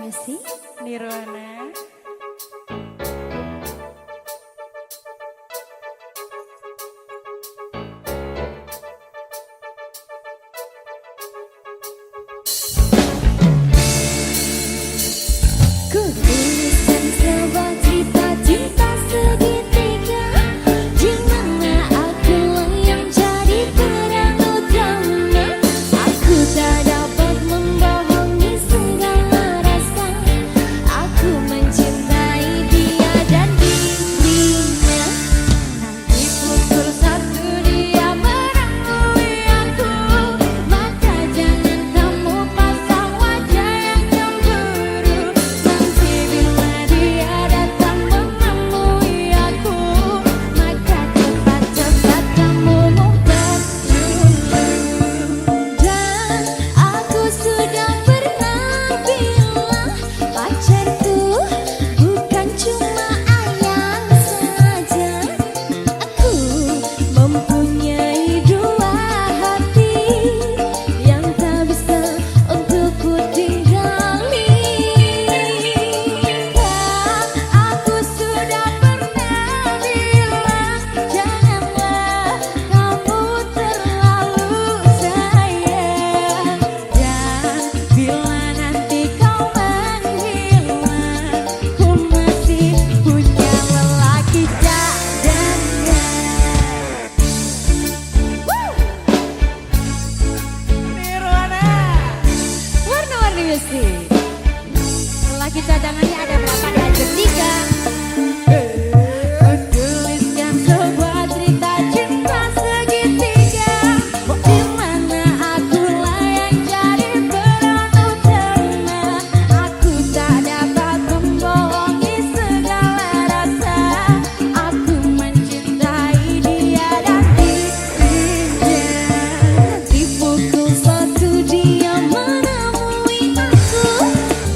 Messi, Nirwana. ku tuliskan sebuah cerita cinta segitiga, di mana akulah yang jadi peran utama. Aku tak dapat membohongi segala rasa. Aku mencintai dia dan dirinya. Nanti pukul 1 dia menemui aku, maka jangan kamu pasang wajah yang cemburu. Nanti bila dia datang menemui aku, maka cepat-cepat kamu mungkap dulu. Dan aku sudah pernah bilang, pacarku bukan cuma ayang saja. Aku mempunyai dua hati yang tak bisa untuk ku tinggali. Dan aku sudah pernah bilang, janganlah kamu terlalu sayang. Dan bila nanti kau menghilang, ku masih punya lelaki cadangan. Nirwana. Warna-warni musik. Lelaki cadangannya ada berapa? Ada 3. Ku tuliskan sebuah cerita cinta segitiga, di mana akulah yang jadi peran utama. Aku tak dapat membohongi segala rasa. Aku mencintai dia dan dirinya. Di pukul 1 dia menemui aku,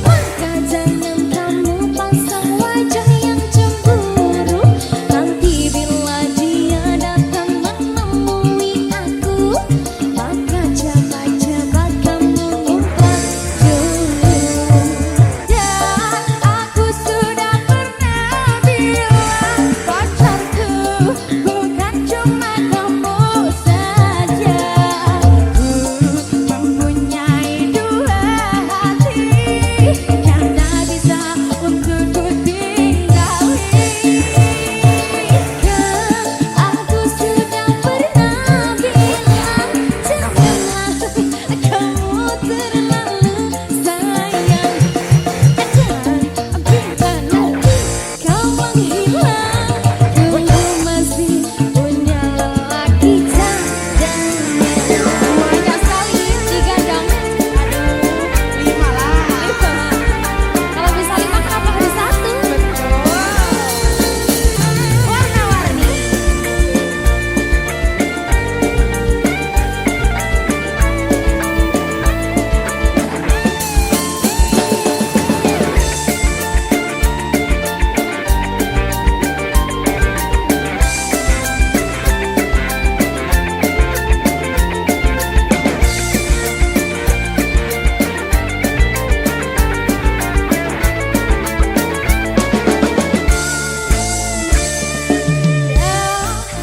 maka jangan kamu pasang wajah yang cemburu. Nanti bila dia datang menemui aku, maka cepat-cepat kamu ungkap dulu. Dan aku sudah pernah bilang, pacarku bukan cuma kamu saja. Ku mempunyai dua hati yang tak bisa untuk ku tinggali. Dan aku sudah pernah bilang, janganlah kamu terlalu sayang. Dan bila nanti kau menghilang, ku masih punya lelaki cadangan. Banyak sekali digandang. Aduh, 5 lah. Kalau bisa 5 kenapa harus 1? Betul. Warna-warni.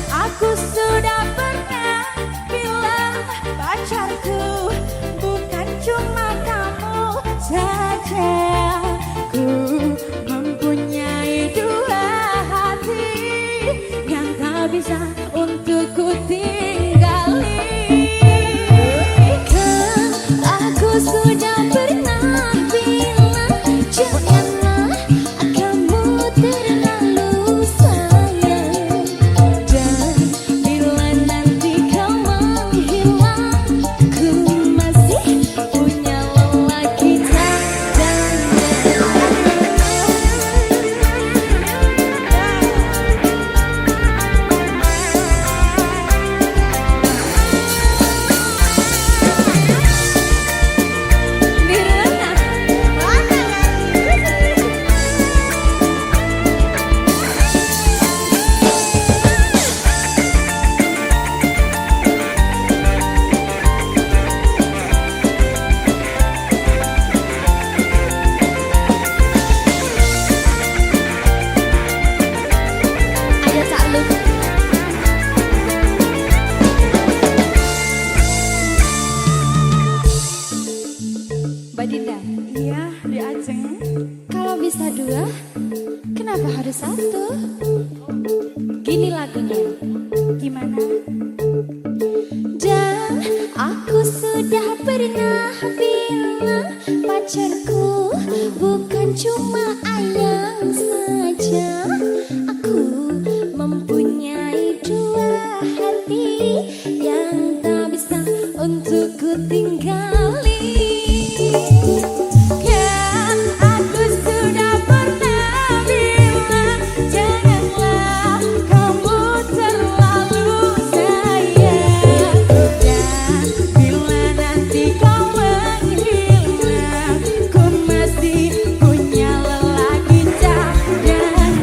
Aku sudah pernah bilang, pacarku bukan cuma kamu saja. Ku mempunyai dua hati yang tak bisa untuk ku tinggali. Dan aku sudah pernah bilang, janganlah kamu terlalu sayang. Dan bila nanti kau menghilang, ku masih punya lelaki cadangan. Gini lagunya. Gimana? Dan aku sudah pernah bilang pacarku bukan cuma ayang saja. Aku mempunyai dua hati yang tak bisa untuk ku tinggali. Kan aku sudah pernah bilang janganlah kamu terlalu sayang. Dan bila nanti kau menghilang, ku masih punya lelaki cadangan.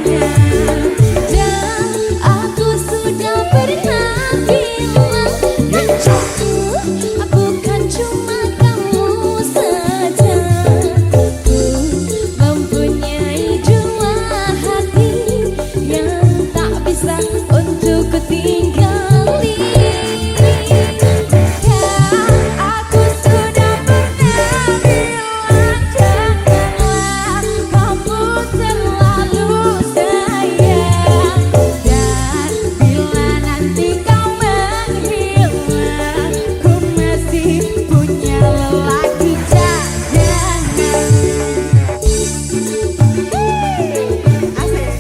Dan aku sudah pernah bilang pacarku bukan cuma kamu saja. Ku mempunyai dua hati yang tak bisa untuk ku tinggali. Aku sudah pernah bilang janganlah kamu terlalu sayang. Dan bila nanti kau menghilang, ku masih punya lelaki cadangan. Asik.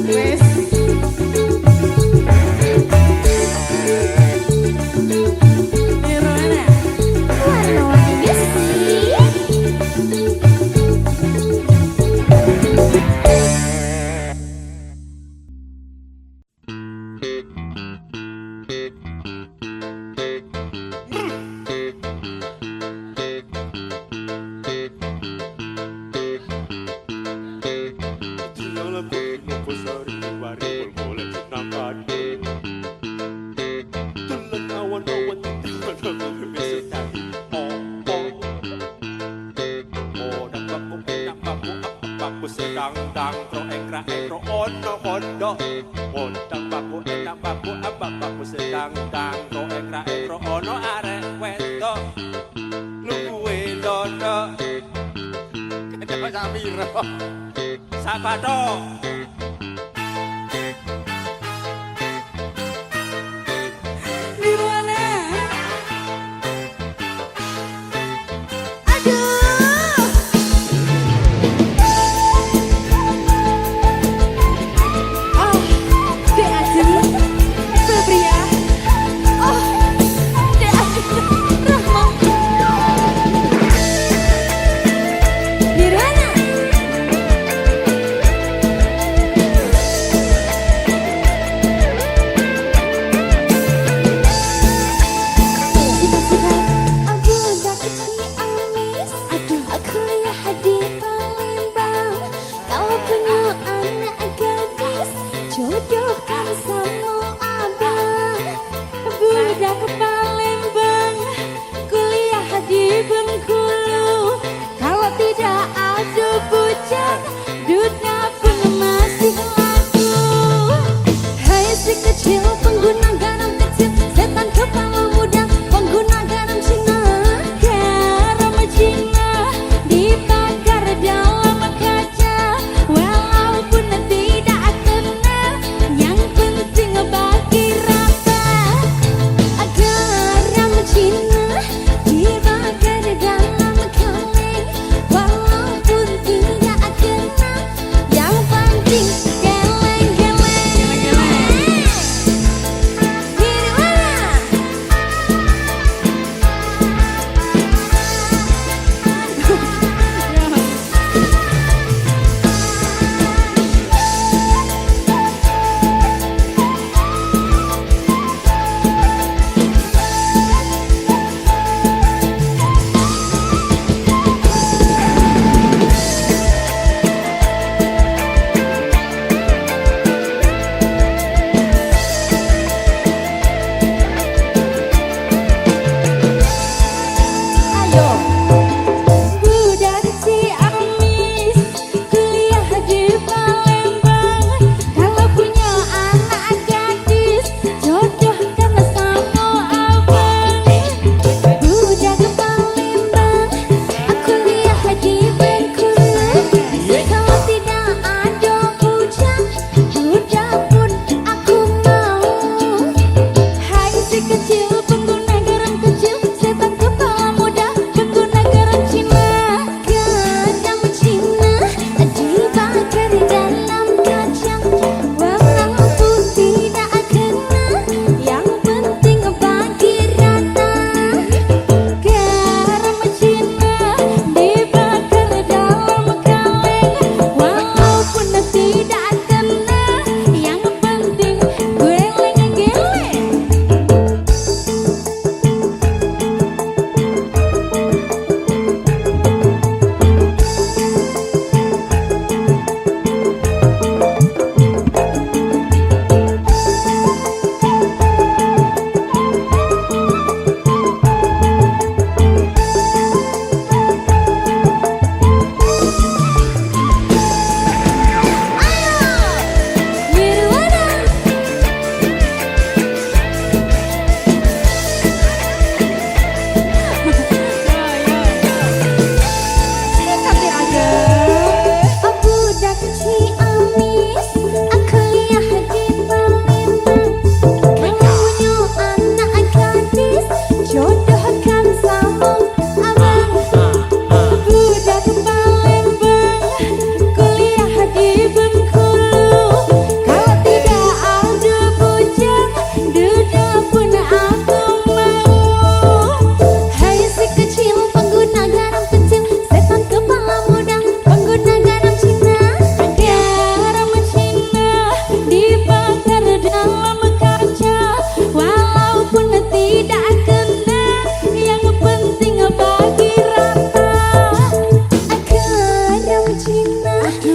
Wes. Nirwana. Warna-warni sih. Sedang dang pro ekra ekro ono kondo Ondang baku enak baku abak baku sedang dang pro ekra ekro ono arek wedo Luwe dodo Kenapa Samiro Sabado Nirwana. Oh, Dek Adi, Febria. Oh, Dek Adi, Rahma. Nirwana.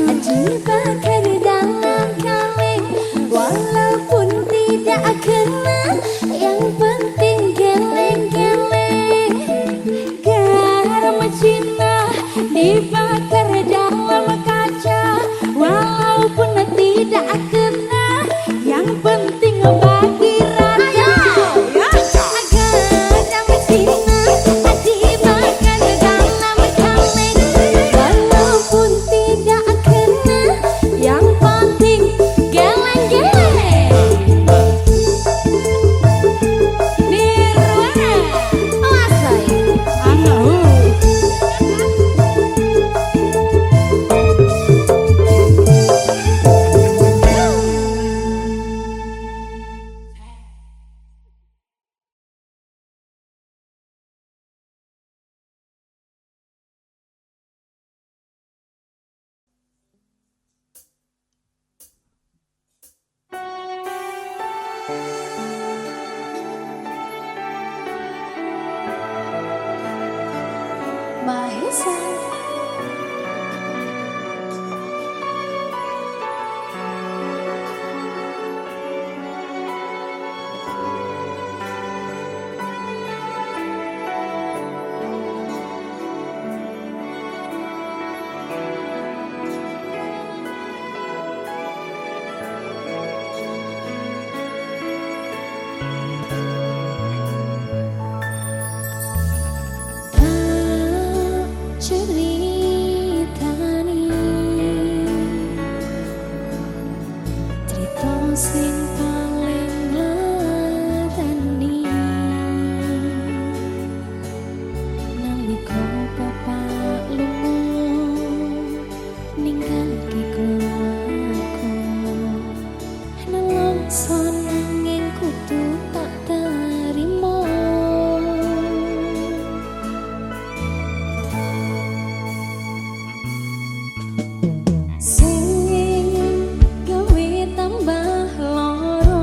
dibakar dalam kaleng, walaupun tidak kena, yang penting geleng-geleng. Garam Cina dibakar dalam kaca, walaupun tidak kena, yang penting bagi raja. Garam Cina dibakar dalam kaleng, walaupun tidak kena, yang penting geleng-geleng. Nirwana, awas saya. Mahesa. Ceritani cerita sing paling ladani, nalika bapak lunga ninggal keluarga, nelongso nanging kudu tak terima. Sing gawe tambah lara,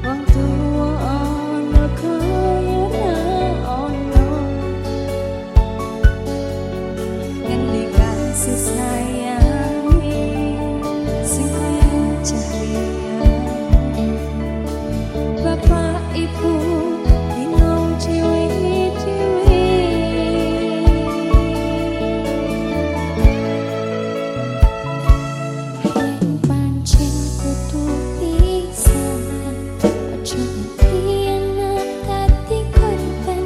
wong tuwa ana kaya ra ana, ngendikan sesayangi sing kaya cahya. Bapak ibu bingung ciwi-ciwi, yen pancen kudu pisahan, aja nganti anak dadi korban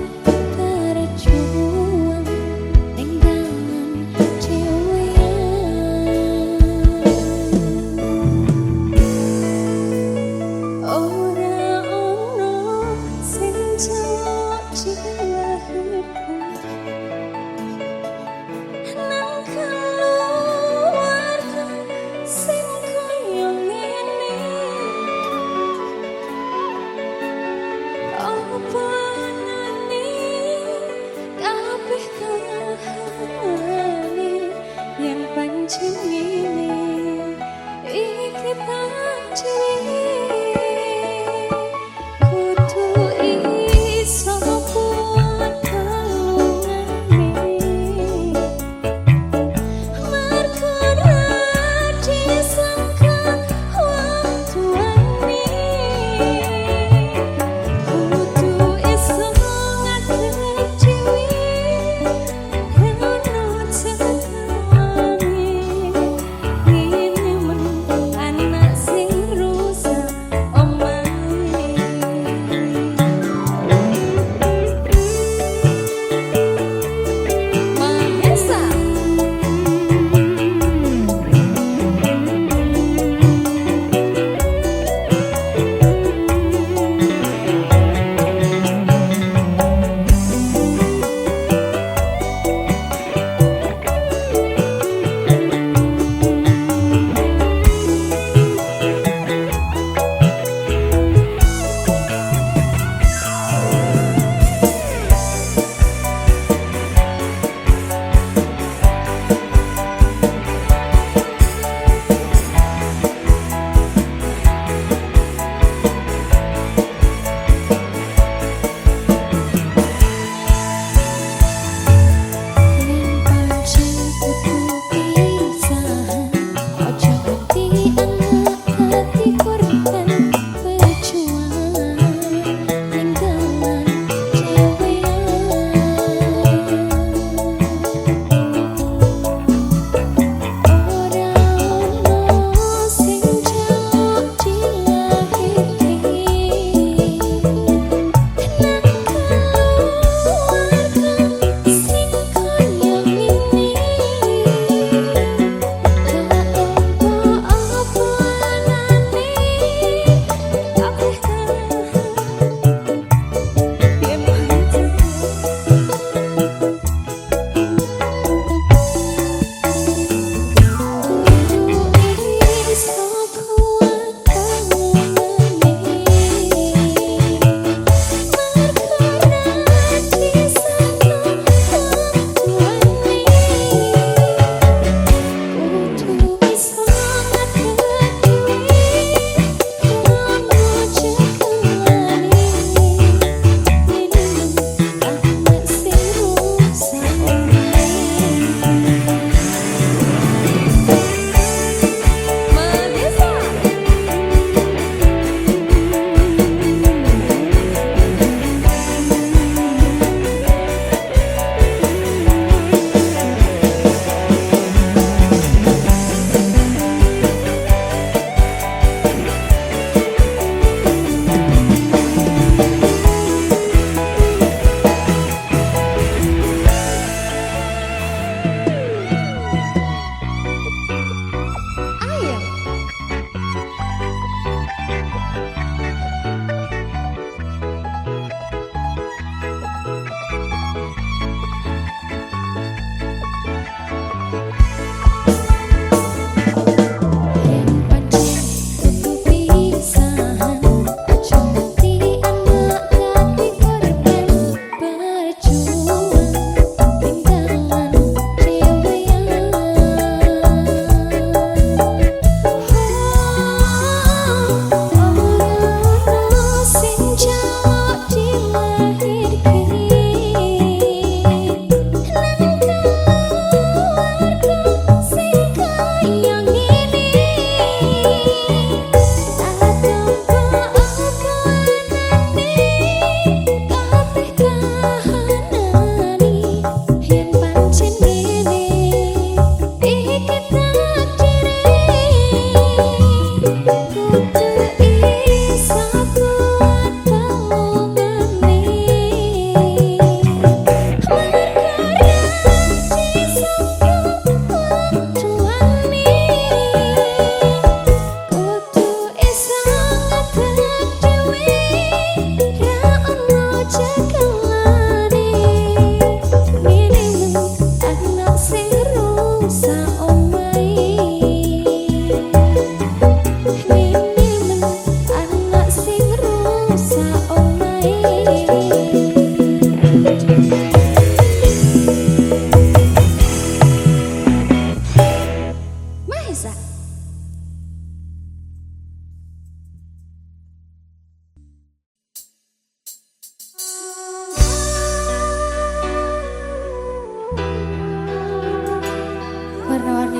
berjuang ning dalan ciwi. Mahesa. Warna-warni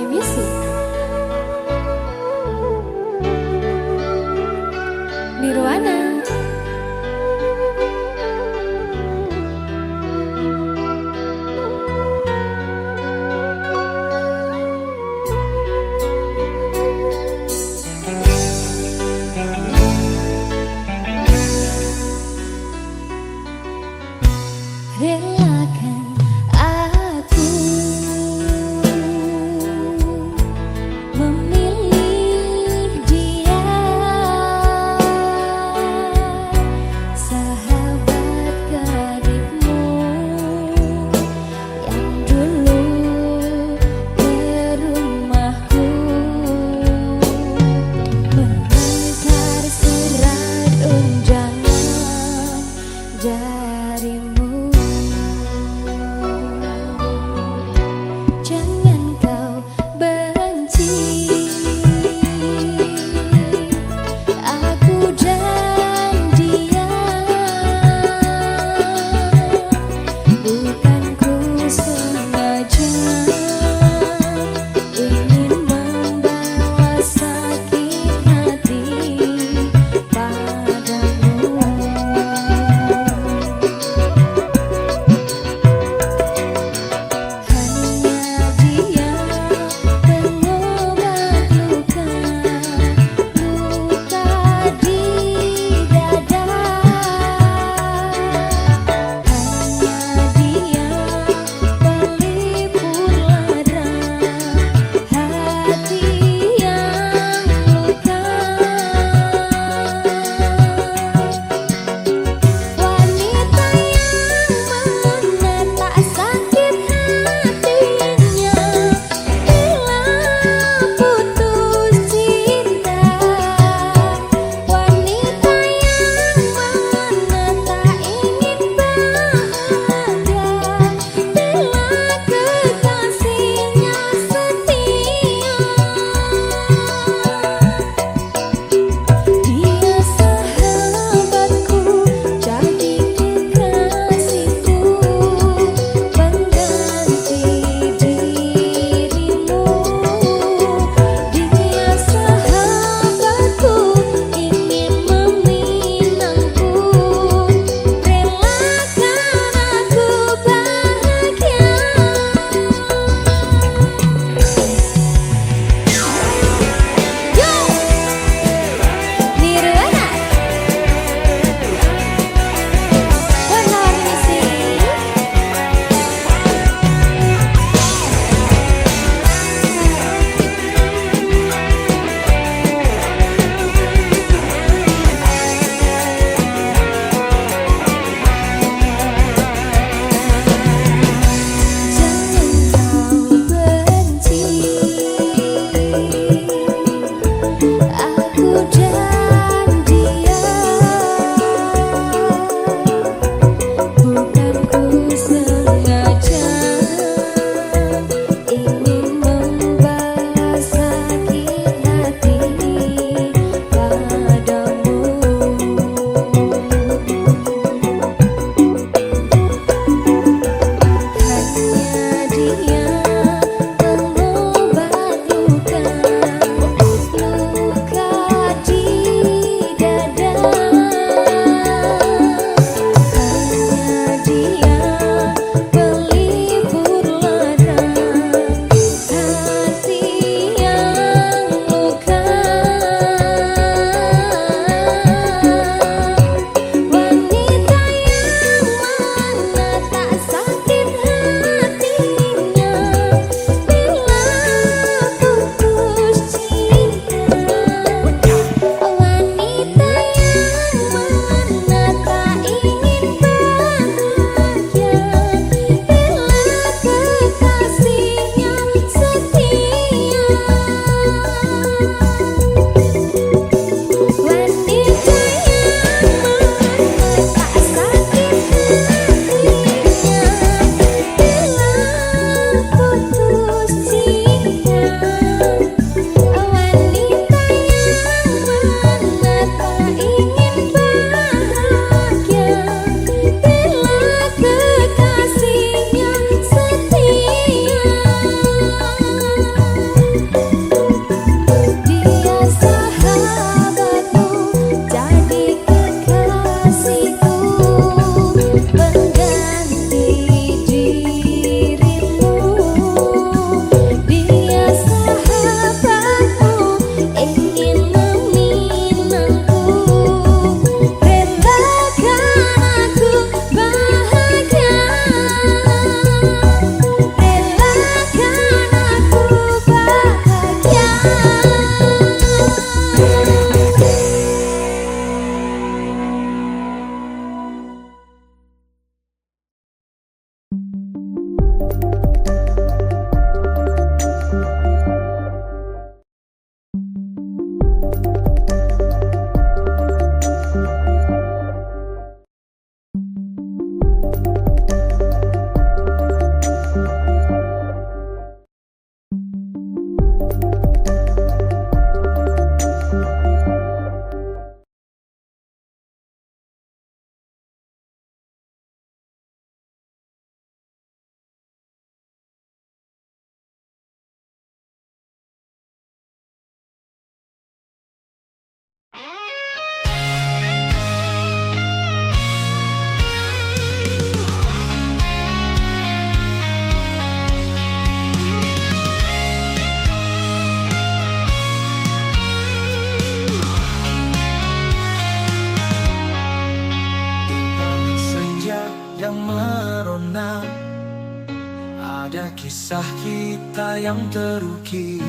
Ada kisah kita yang terukir,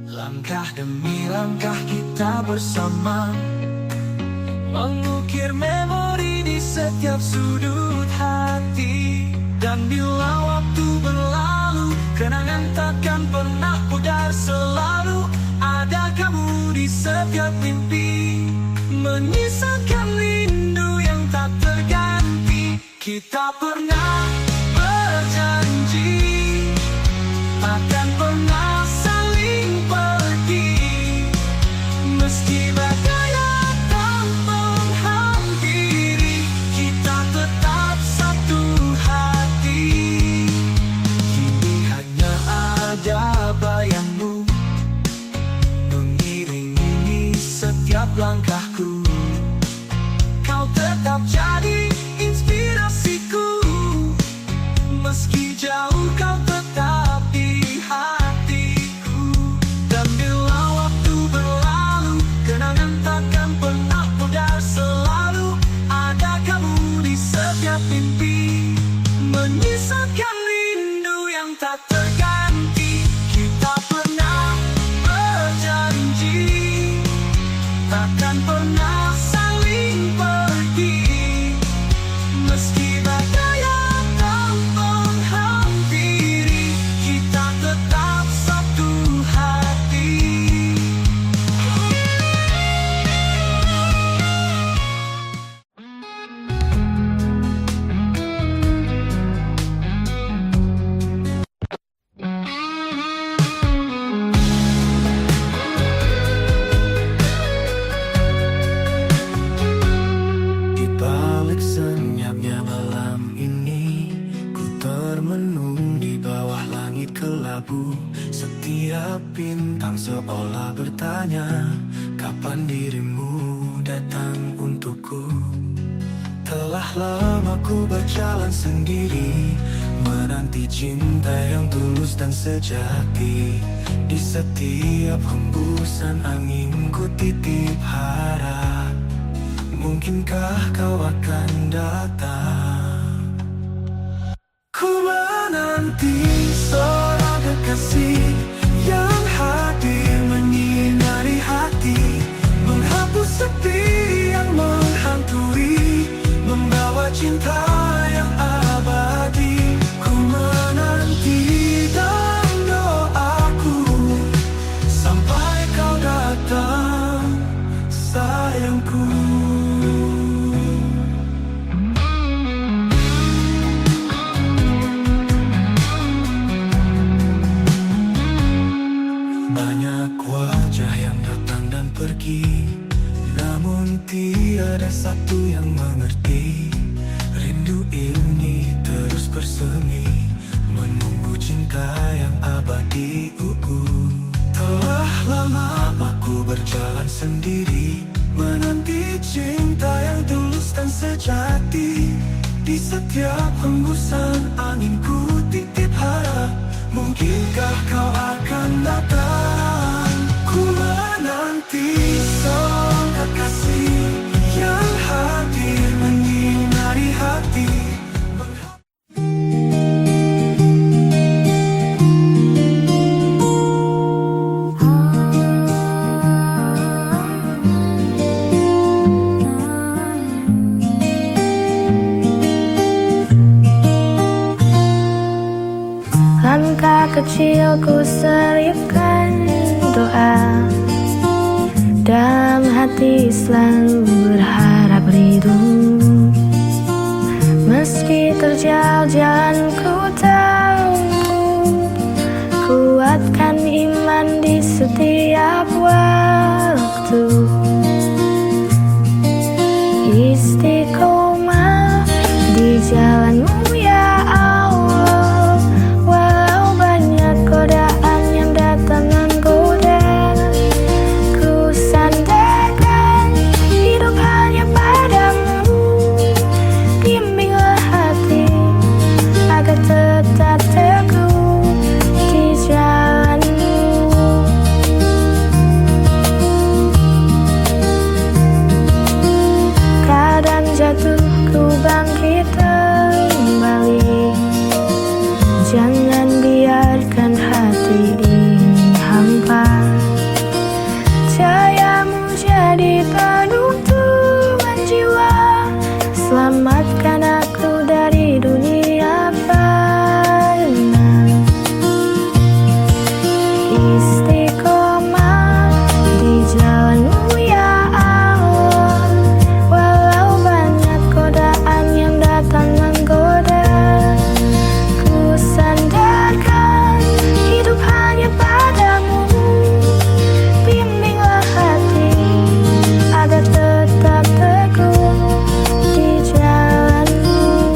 langkah demi langkah kita bersama, mengukir memori di setiap sudut hati. Dan bila waktu berlalu, kenangan takkan pernah pudar. Selalu ada kamu di setiap mimpi, menyisakan rindu yang tak terganti. Kita pernah berjanji takkan pernah saling pergi, meski badai datang menghampiri, kita tetap satu hati. Kini hanya ada bayangmu mengiringi setiap langkahku. Kau tetap jadi inspirasiku, meski jauh kau tetap di hatiku. Dan bila waktu berlalu, kenangan takkan pernah pudar. Selalu ada kamu di setiap mimpi, menyisakan rindu yang tak terganti. Kita pernah berjanji takkan pernah saling pergi, meski badai datang menghampiri, kita tetap satu hati. Di balik senyapnya malam ini, ku termenung di bawah langit kelabu. Setiap bintang seolah bertanya, kapan dirimu datang untukku. Telah lama ku berjalan sendiri, menanti cinta yang tulus dan sejati. Di setiap hembusan angin ku titip harap, mungkinkah kau akan datang. Ku menanti seorang kekasih yang hadir menyinari hati, menghapus sepi yang menghantui, membawa cinta yang abadi. Ku menanti dan ada satu yang mengerti. Rindu ini terus bersemi, menunggu cinta yang abadi. Telah lama aku berjalan sendiri, menanti cinta yang tulus dan sejati. Di setiap hembusan angin ku titip harap, mungkinkah kau akan datang. Ku menanti sang kekasih yang hadir menyinari hati. Langkah kecilku selipkan doa, dalam hati selalu berharap ridho. Meski terjal jalan ku tempuh, kuatkan iman di setiap waktu. Istiqomah di jalanmu ya Allah, walau banyak godaan yang datang menggoda. Ku sandarkan hidup hanya padamu, bimbinglah hati agar tetap teguh di jalanmu. Kadang jatuh ku bangkit kembali, jangan biarkan hati ini hampa. Cahayamu jadi penutupan jiwa, selamatkan aku dari dunia fana. Istiqomah di jalanmu ya Allah, walau banyak godaan yang datang menggoda. Ku sandarkan hidup hanya padamu, bimbinglah hati agar tetap teguh di jalanmu.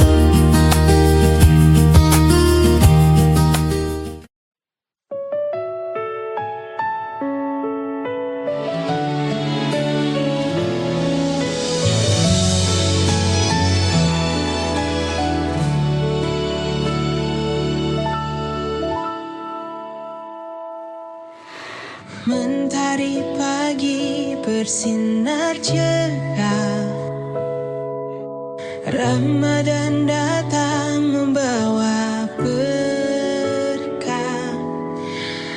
Mentari pagi bersinar cerah, Ramadan datang membawa berkah.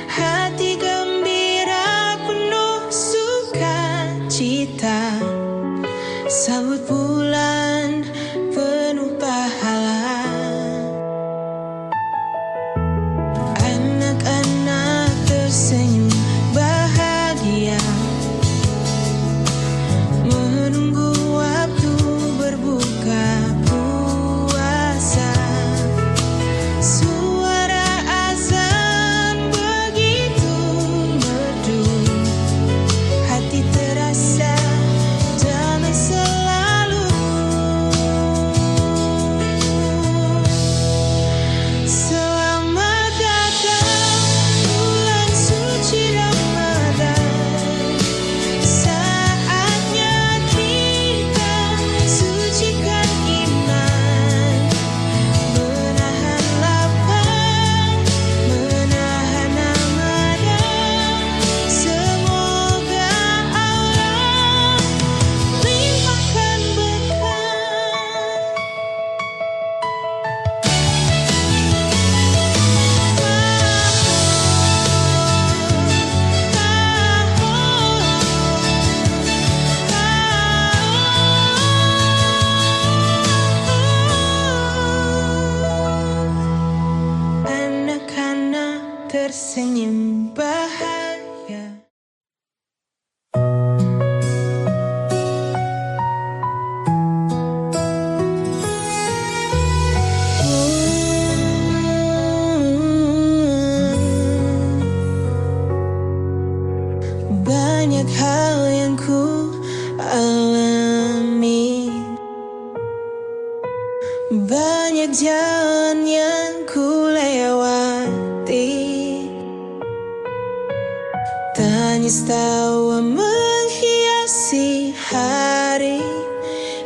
Hati gembira penuh sukacita, sambut bulan penuh pahala. Anak-anak tersenyum bahagia, menunggu waktu berbuka puasa. Suara azan begitu merdu, hati terasa damai selalu. Selamat datang bulan suci Ramadan, saatnya kita sucikan iman, menahan lapar, menahan amarah. Semoga Allah limpahkan berkah. Anak-anak tersenyum bahagia. Banyak hal yang ku alami Tangis tawa menghiasi hari,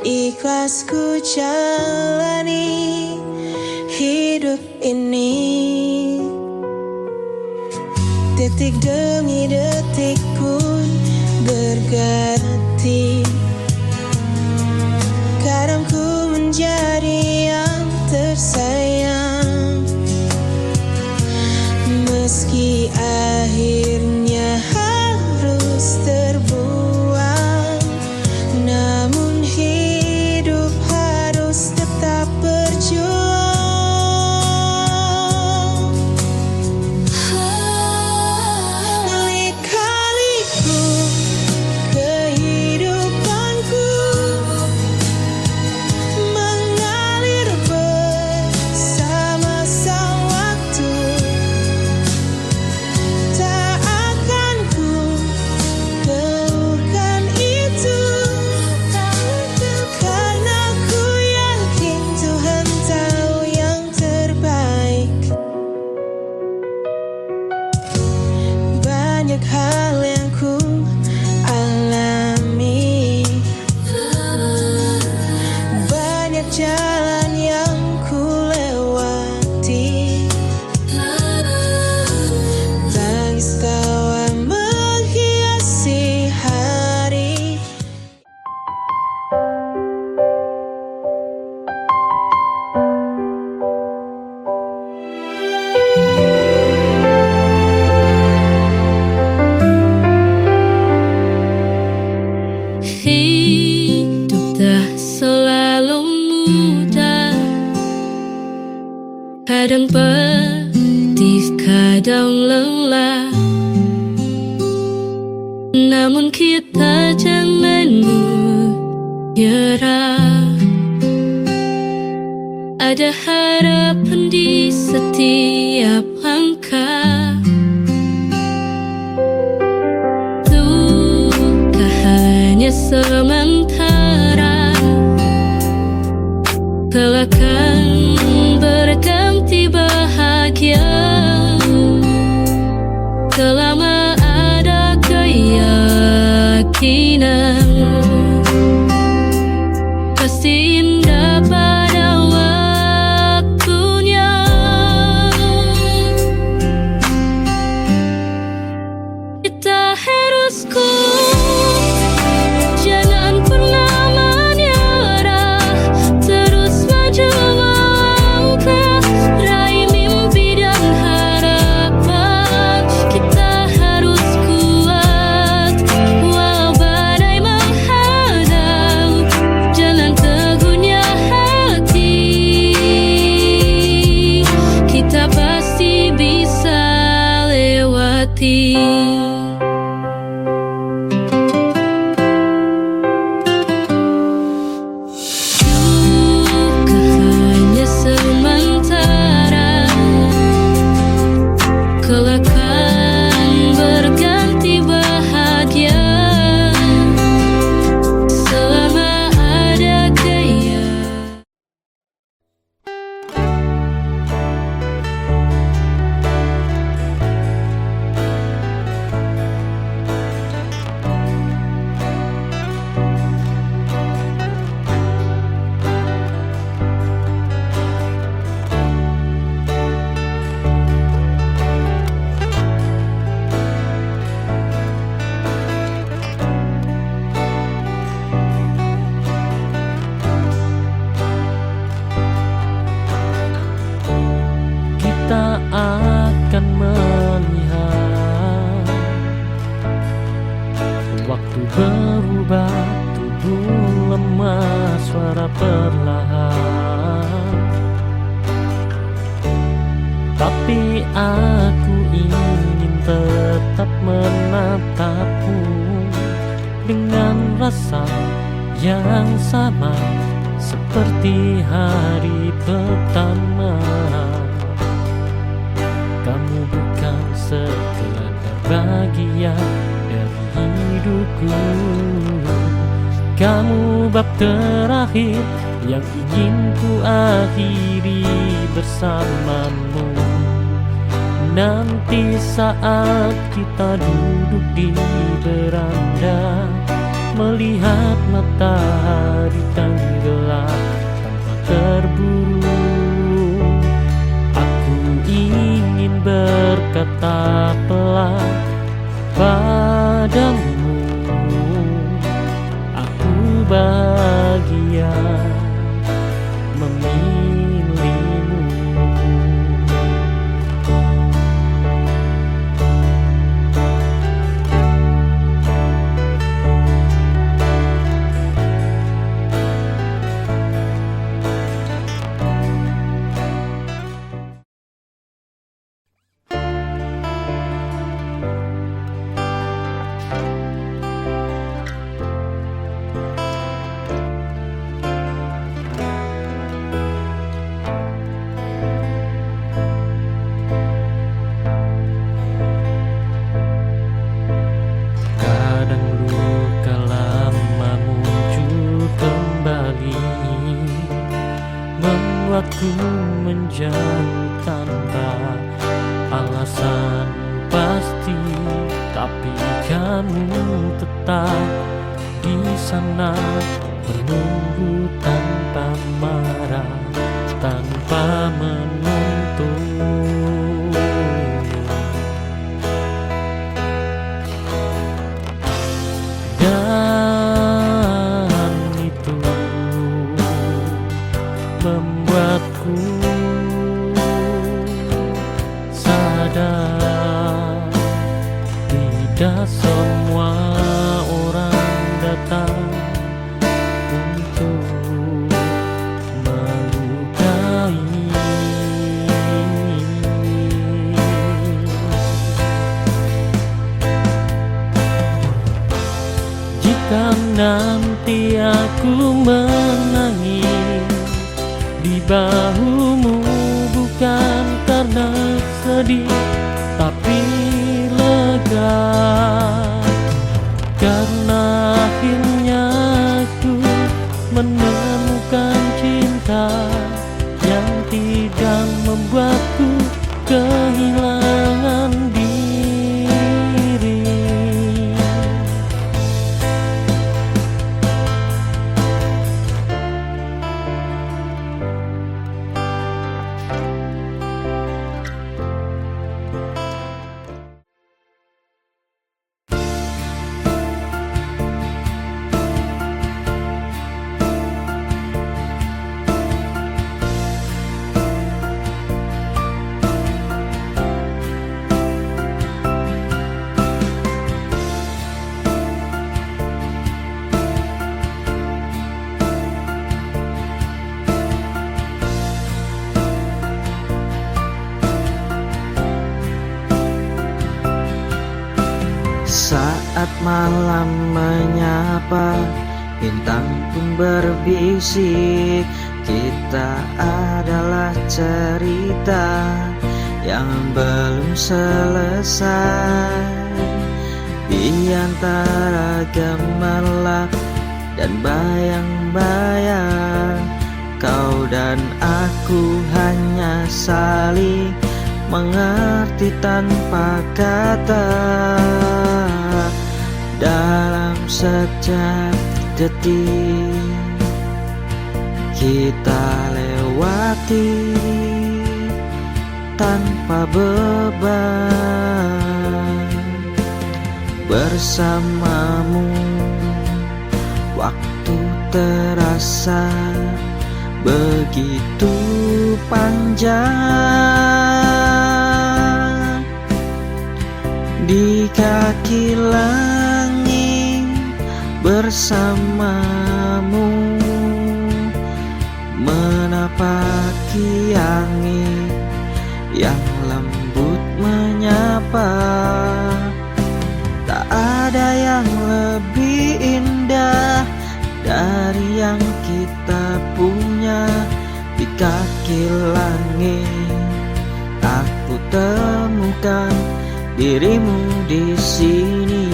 ikhlas ku jalani hidup ini. Detik demi detik pun berganti, kadang ku menjadi yang tersayang, meski akhirnya harus terbuang. Namun hidup harus tetap berjuang. Lika-liku kehidupanku mengalir bersama sang waktu. Tak akan ku keluhkan itu, karena ku yakin Tuhan tahu yang terbaik. Banyak hal yang ku alami, banyak jalan yang ku lewati. Tangis tawa menghiasi hari. Hidup tak selalu mudah, kadang pedih, kadang lelah. Namun kita jangan menyerah. Ada harapan di setiap langkah. Duka hanya sementara, kelak akan berganti bahagia. Selama ada keyakinan, pasti indah pada waktunya. Kita harus kuat, jangan pernah menyerah, terus maju melangkah, raih mimpi dan harapan. Kita harus kuat, walau badai menghadang, jalan teguhnya hati. Kita pasti bisa lewati. Duka hanya sementara, kelak akan berganti bahagia. Selama ada keyakinan. Kita akan melihat waktu berubah, tubuh lemah, suara perlahan. Tapi aku ingin tetap menatapmu dengan rasa yang sama seperti hari pertama. Kamu bukan sekedar bagian dari hidupku, kamu bab terakhir yang ingin ku akhiri bersamamu. Nanti saat kita duduk di beranda, melihat matahari tenggelam tanpa terburu, aku ingin berkata pelan padamu, aku bahagia memilihmu. Kadang luka lama muncul kembali, membuatku menjauh tanpa alasan pasti. Tapi kamu tetap di sana, menunggu tanpa marah, tanpa menuntut. Dan itu membuatku sadar, tidak semua orang datang untuk melukai. Jika nanti aku menangis di bahumu, bukan karena sedih tapi lega, karena akhirnya aku menemukan cinta yang tidak membuatku kehilangan diri. Saat malam menyapa, bintang pun berbisik, kita adalah cerita yang belum selesai. Di antara gemerlap dan bayang-bayang, kau dan aku hanya saling mengerti tanpa kata. Dalam setiap detik kita lewati tanpa beban. Bersamamu waktu terasa begitu panjang. Di kaki langit bersamamu, menapaki angin yang lembut menyapa. Tak ada yang lebih indah dari yang kita punya. Di kaki langit aku temukan dirimu di sini.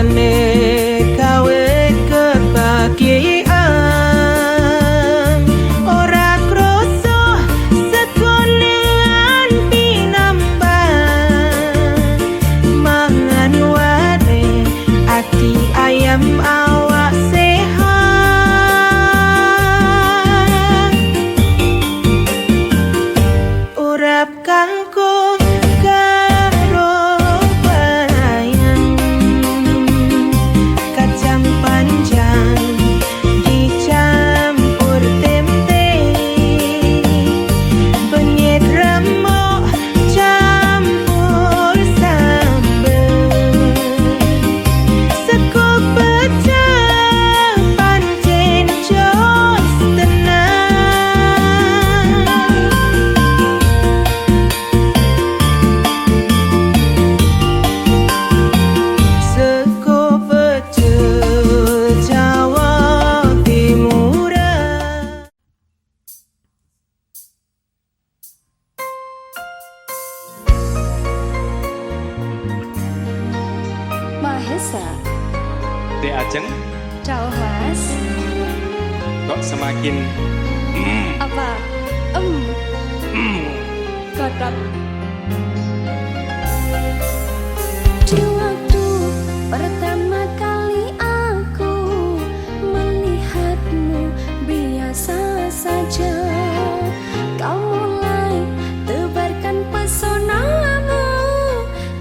rasane gawe kebahagiaan ora kroso sekonean pinambang mangan ware ati ayam awak sehat urap kanggo karo bayang kacang panjang dicampur tempe penyet remuk campur sambel sego pecah pancen jos tenang sego pecah Jawa Timuran. Mahesa. Dek Ajeng, Ciao Mas. kok semakin Apa? Kodok. Di waktu pertama kali aku melihatmu biasa saja, kau mulai tebarkan pesonamu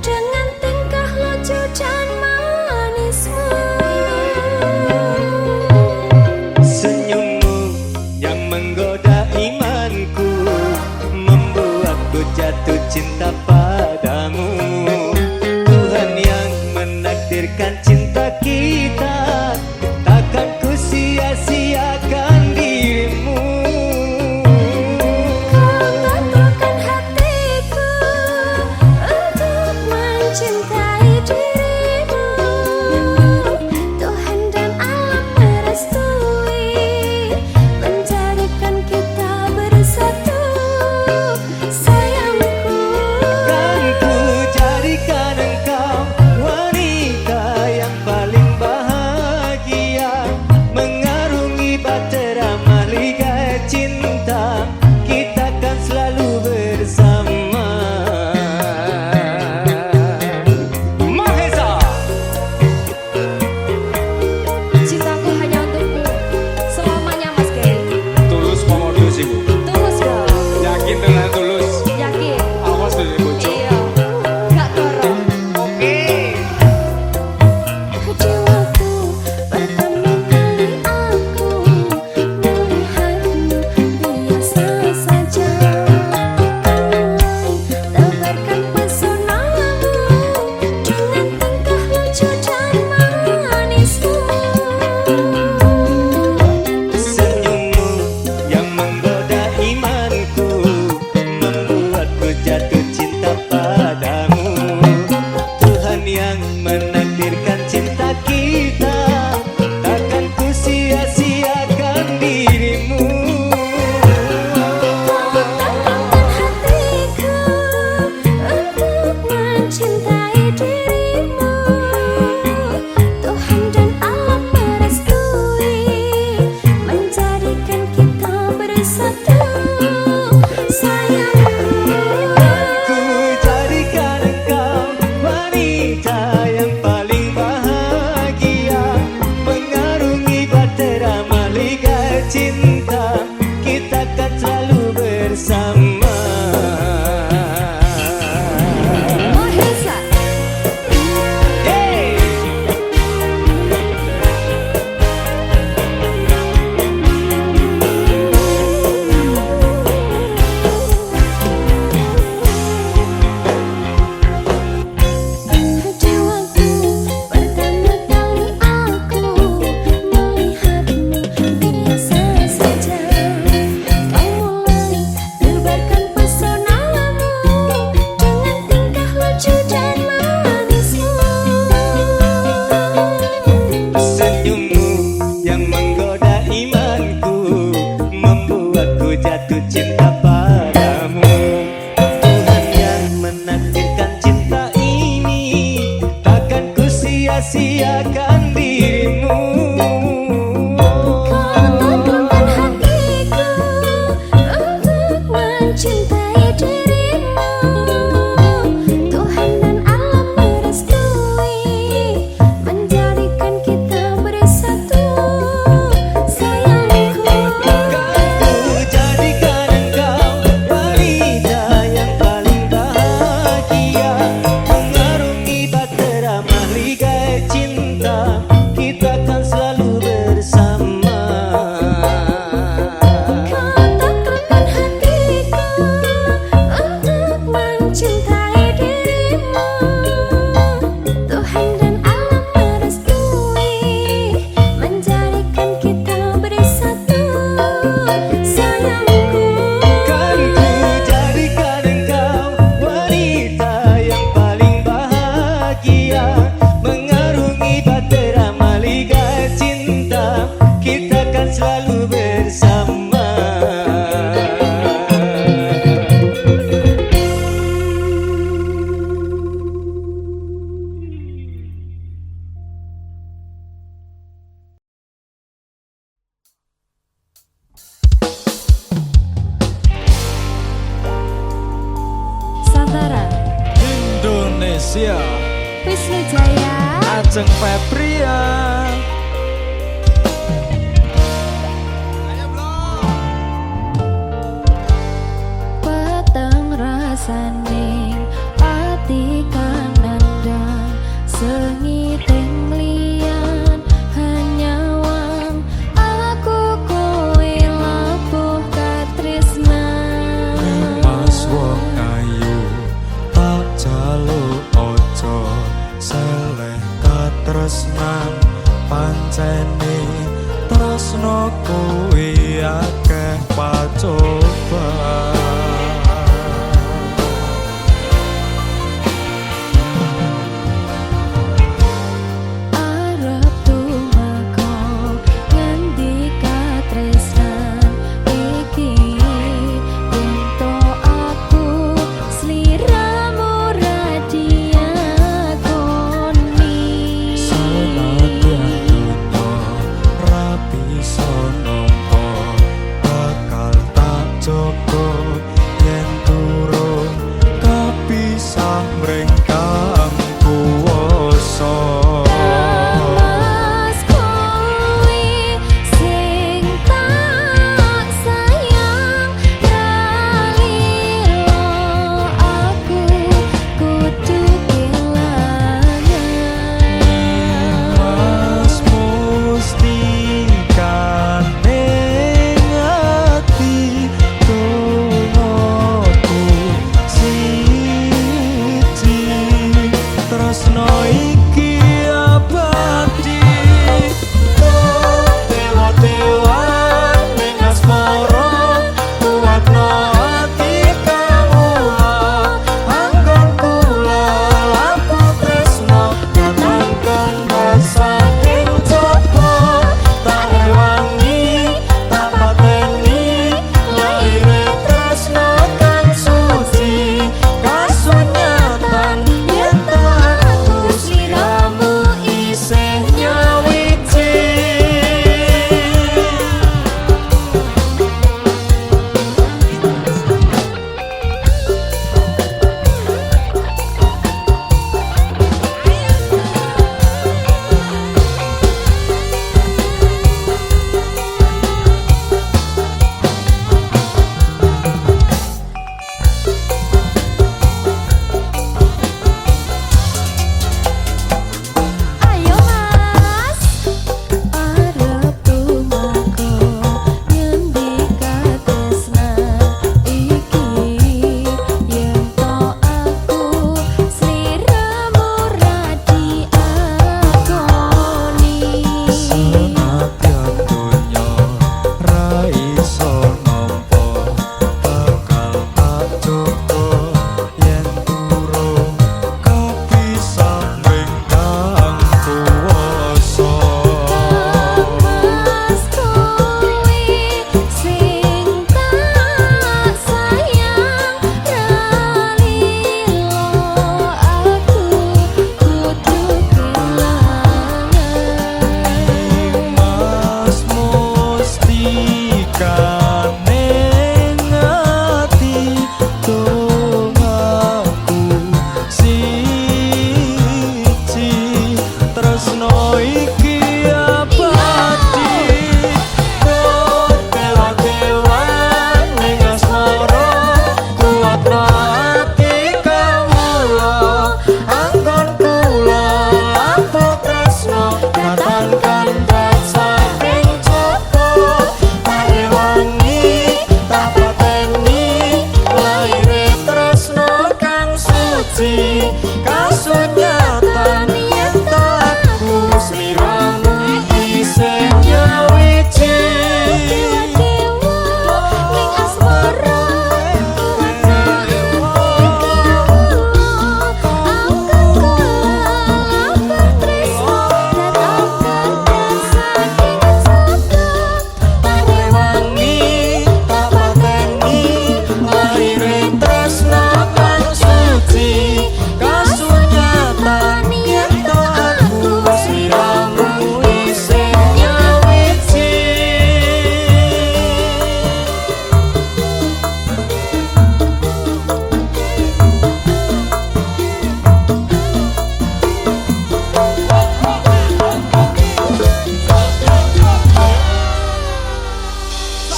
dengan tingkah lucu dan manismu. Senyummu yang menggoda imanku membuatku jatuh cinta padamu. Tuhan yang menakdirkan cinta kita, takkan ku sia-siakan dirimu. Kau teguhkan hatiku untuk mencintai dirimu. Tuhan dan alam merestui menjadikan kita bersatu. Sayangku, Kan ku jadikan engkau wanita yang paling bahagia, mengarungi bahtera mahligai cinta, kita kan selalu bersama. Mahesa. Cintaku hanya untukmu selamanya Mas Gay. tulus mau tulus ibu. Tulus dong. Yakin tenan tulus. Yakin? Awas dari bojo. Iya. Gak dorong. Oke. di waktu pertama kali aku melihatmu biasa saja, tebarkan pesonamu dengan tingkah lucu dan manismu. Senyummu yang menggoda imanku membuatku jatuh cinta padamu. Tuhan yang menakdirkan cinta kita, takkan ku sia-siakan dirimu. Teguhkan hatiku untuk mencintai dirimu. Tuhan dan alam merestui menjadikan kita bersatu. Sayangku, Ku jadikan engkau wanita yang paling bahagia, sia-siakan dirimu. Katakan hatiku untuk mencintai dirimu. Tuhan dan alam merestui menjadikan kita bersatu. Sayangku, Ku jadikan engkau wanita yang paling bahagia, mengarungi bahtera mahligai cinta, kita kan selalu bersama. katakan hatiku untuk mencintai dirimu. Tuhan dan alam merestui menjadikan kita bersatu. Sayangku, Kan ku jadikan engkau wanita yang paling bahagia, mengarungi bahtera mahligai cinta, kita kan selalu bersama. Santara, Indonesia Wisnu Jaya, Ajeng Febrian. peteng rasaning ati kanandang sengiting liyan hanyawang aku kowe labuh katresnan. Mas wong ayu tak jaluk ojo seleh katresnan, pancene tresno kowe akeh pacobaan. Arep tumeka ngendi katresnan iki, ento aku sliramu radiakoni. Senadyan dunya rapi sonongko bakal tak jogo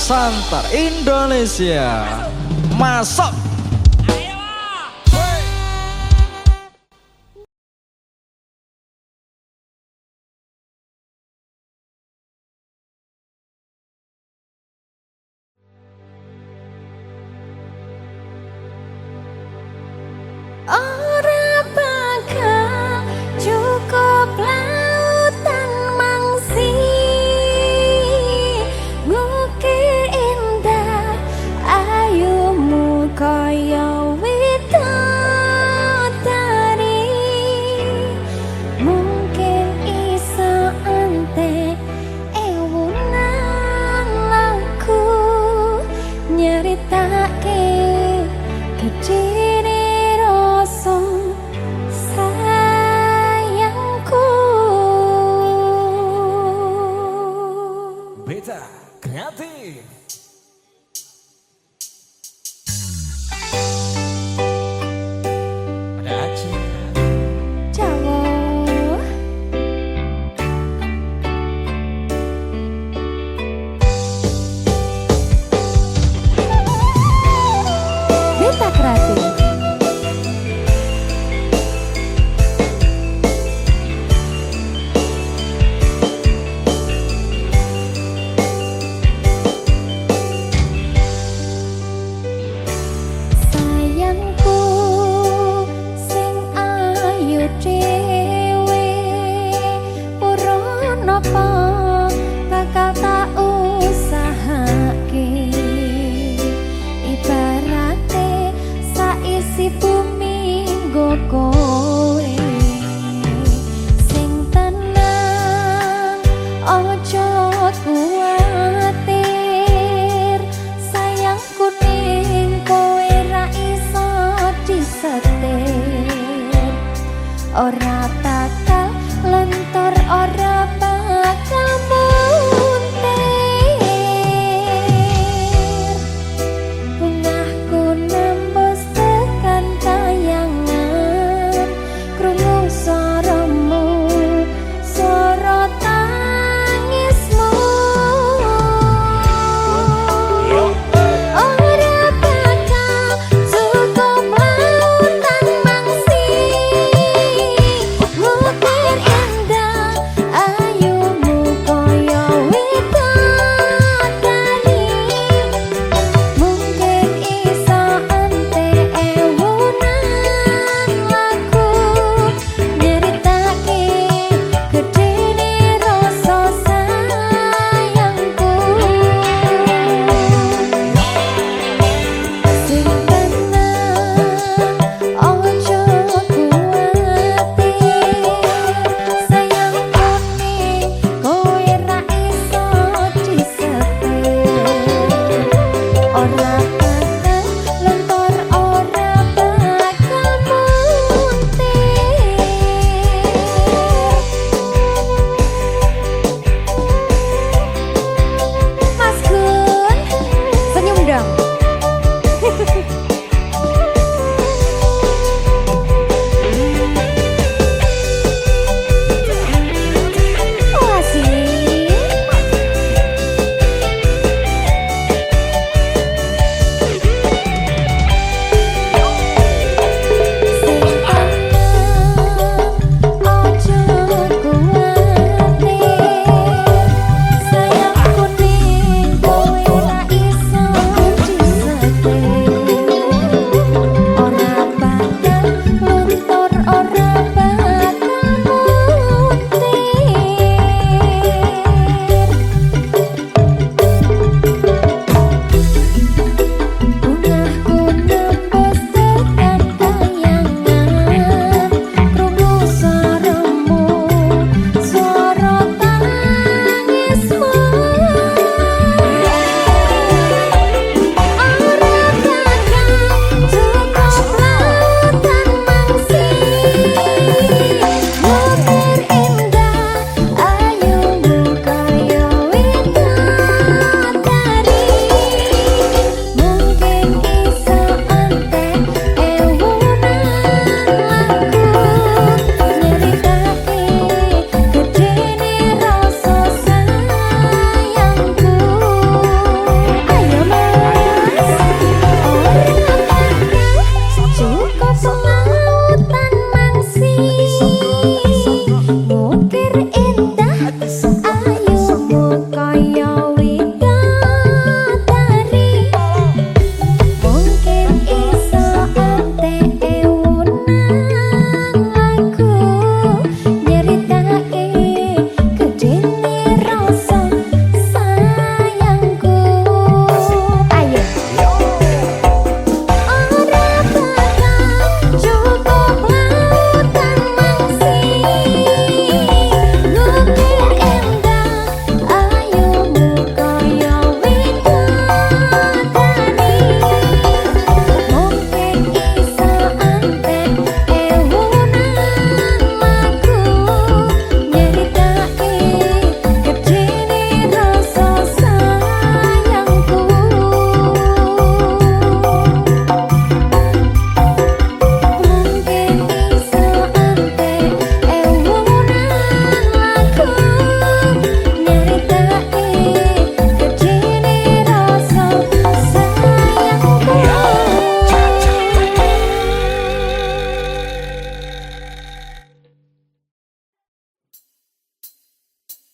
Santar Indonesia. Masuk. Ora bakal cukup lautan mangsi ngukir indah ayumu koyo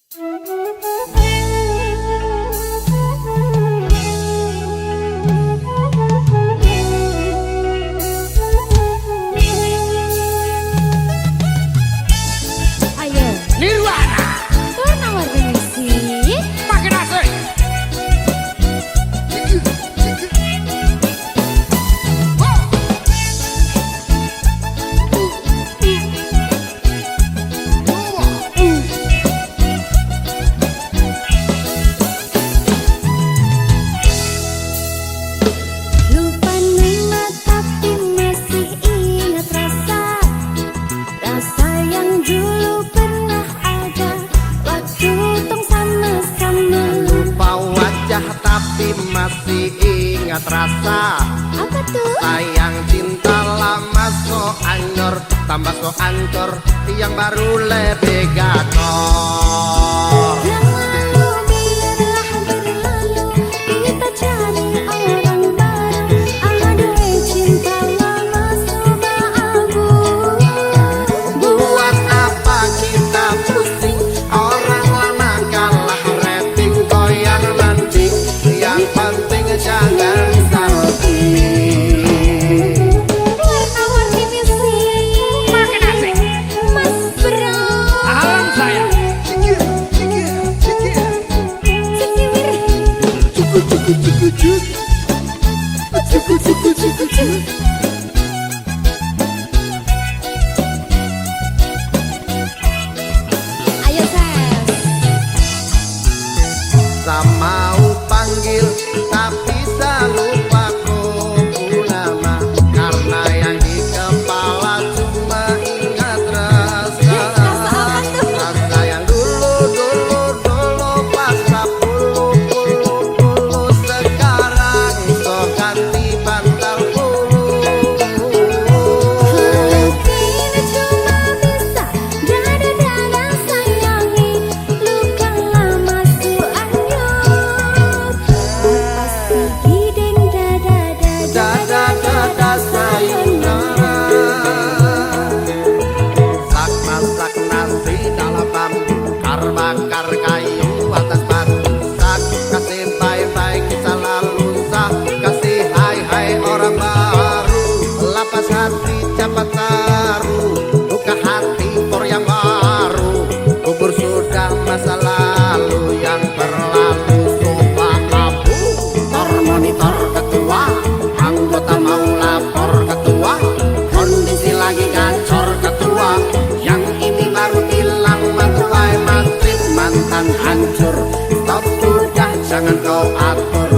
Ayo, Nirwana Purnama Remisi. makin asik. Lupa nama tapi masih ingat rasa. Rasa yang dulu pernah ada waktu tong sama-sama. Lupa wajah tapi masih ingat rasa. Apa tuh? Sayang cinta lama so anyor, tambah so ancur, yang baru lebih gacor. Yang lalu biarlah berlalu, kita cari orang baru. Aduh cinta lama sudah abu. Buat apa kita pusing, orang lama kalah rating, goyang landing, yang penting jangan salting. Purnama Remisi. Makin asik. Mas Bro. Alam saya. Ayo Ses. Sama panggil tapi lupa ku nama, karena yang di kepala cuma ingat rasa. Rasa yang dulu pas puluh sekarang so ganti bantal bulu. Kini cuma bisa dada-dada sayangi, luka lama su anyur. Lepas pergi dan Dada-dada sayonara, sak masak nasi dalam bambu, bakar kayu atas batu, sak kasih bye-bye kisah lalu, sak kasih hai-hai orang baru, lapas hati cepat taruh, buka hati for yang baru, kubur sudah masa lalu yang berlalu, sofa abu, monitor ketua, anggota mau lapor ketua, kondisi lagi gacor ketua, yang ini baru bilang matuai matrip mantan hancur, stop sudah jangan kau atur,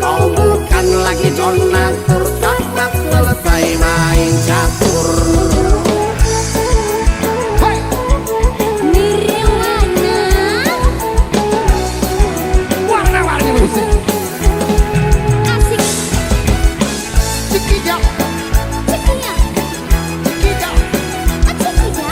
kau bukan lagi donatur, cepat selesai main catur. Nirwana. Warna-warni musik. Asik. Cikijau, Cekia. cikijau, Cekia.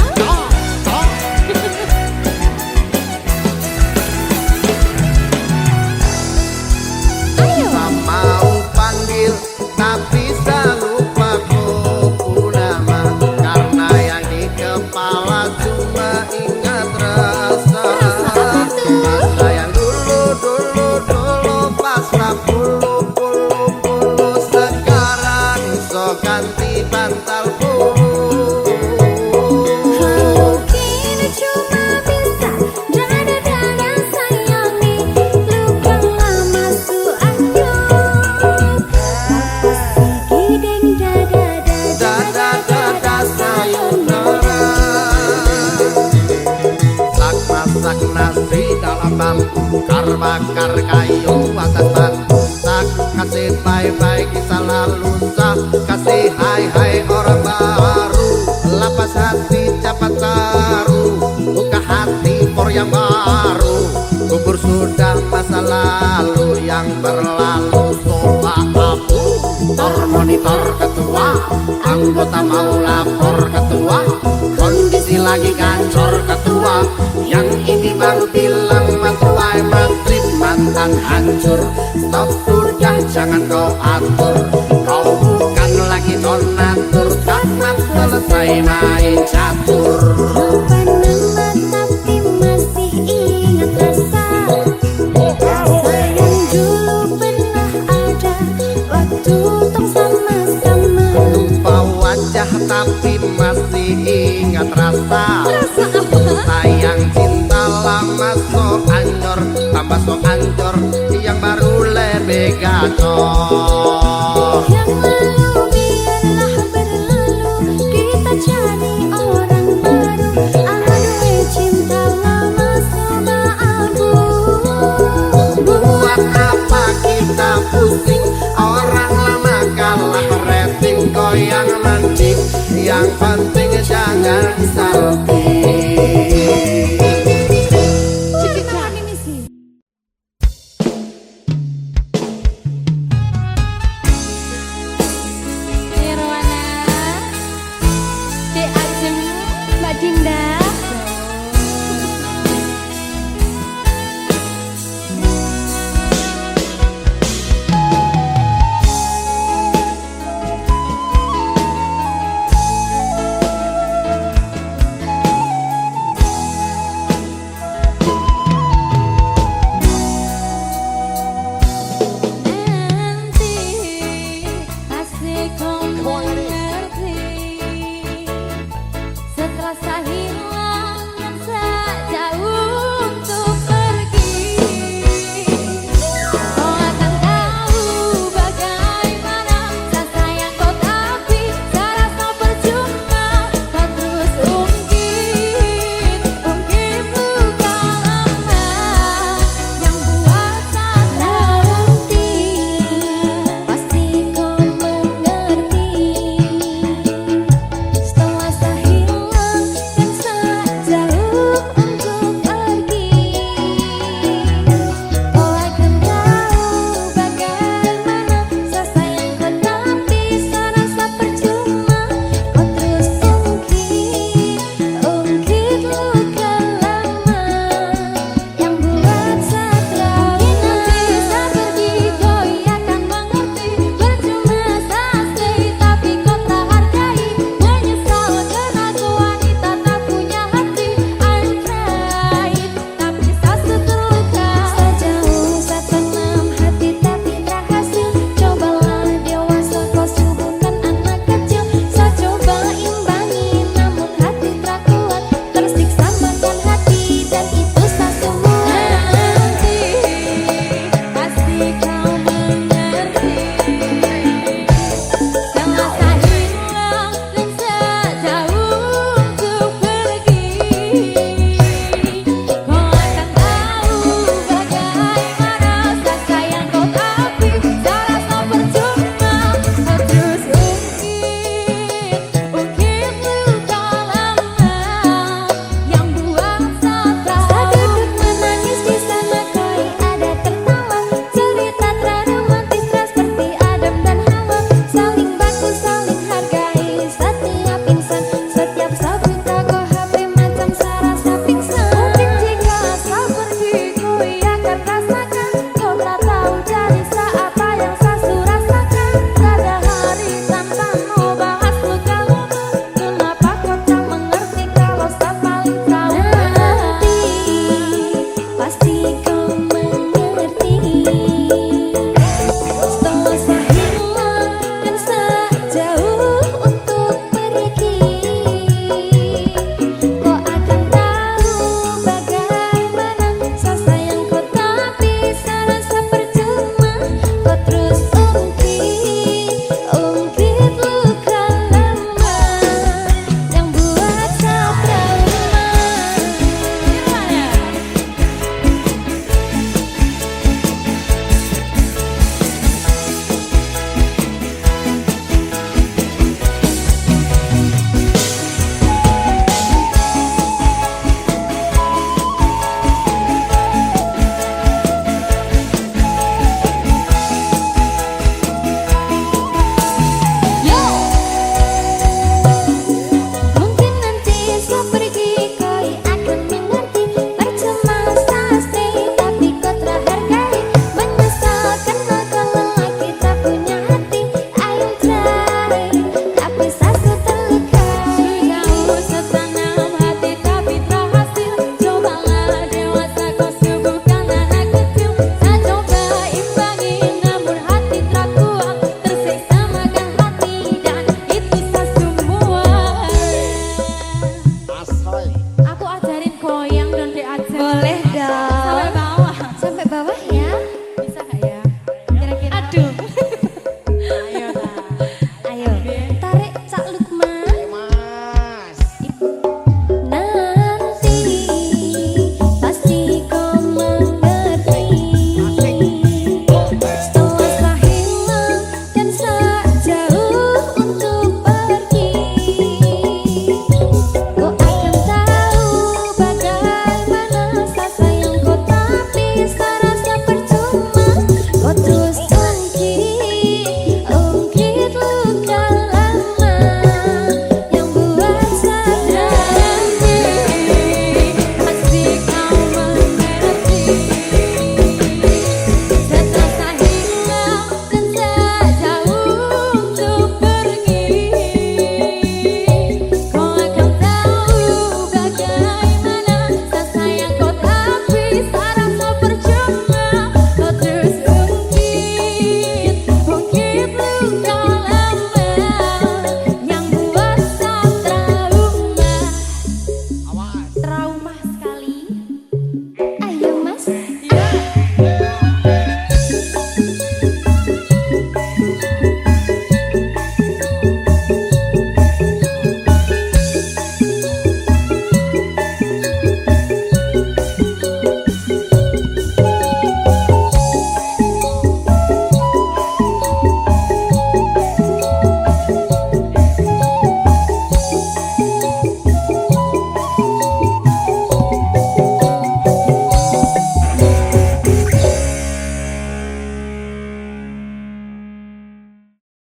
Ayo. mau panggil tapi lupa ku nama, karena yang di kepala cuma ingat rasa. Rasa yang dulu pas puluh sekarang so ganti bantal bulu. kini cuma bisa dada-dada sayangi, luka lama su anyur. Lepas pergi dan Dada-dada sayonara, sak masak nasi dalam bambu, bakar kayu atas batu, sak kasih bye-bye kisah lalu, sak kasih hai-hai orang baru, lapas hati cepat taruh, buka hati for yang baru, kubur sudah masa lalu yang berlalu, sofa abu, monitor ketua, anggota mau lapor ketua, kondisi lagi gacor ketua, yang ini baru bilang matuai matrip mantan hancur, stop sudah jangan kau atur, kau bukan lagi donatur, cepat selesai main catur. lupa nama tapi masih ingat gacor. Yang lalu biarlah berlalu, kita cari orang baru. Aduh cinta lama sudah abu. Buat apa kita pusing, orang lama kalah rating goyang mancing. Yang penting